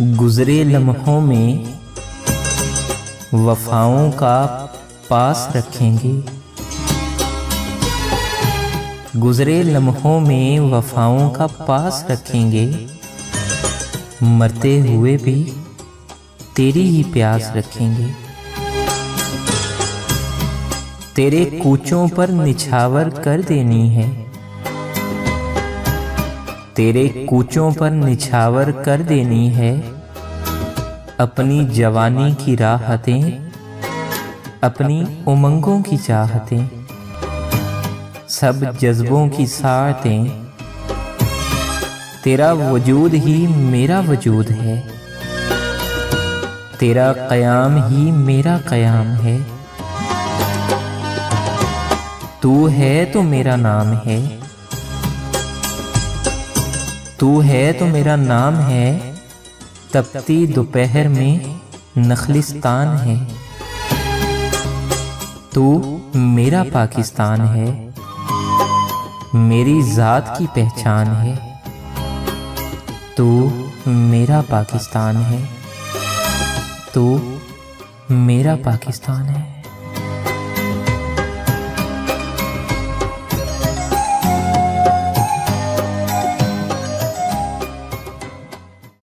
गुज़रे लम्हों में वफ़ाओं का पास रखेंगे। गुज़रे लम्हों में वफ़ाओं का पास रखेंगे। मरते हुए भी तेरी ही प्यास रखेंगे। तेरे कूचों पर निछावर कर देनी है। तेरे कूचों पर निछावर कर देनी है। अपनी जवानी की राहतें, अपनी उमंगों की चाहतें, सब जज्बों की साहतें। तेरा वजूद ही मेरा वजूद है। तेरा क़याम ही मेरा क़याम है। तू है तो मेरा नाम है। तू है तो मेरा नाम है। तपती दोपहर में नखलिस्तान है। तू मेरा पाकिस्तान है। मेरी ज़ात की पहचान है। तू मेरा पाकिस्तान है। तू मेरा पाकिस्तान है।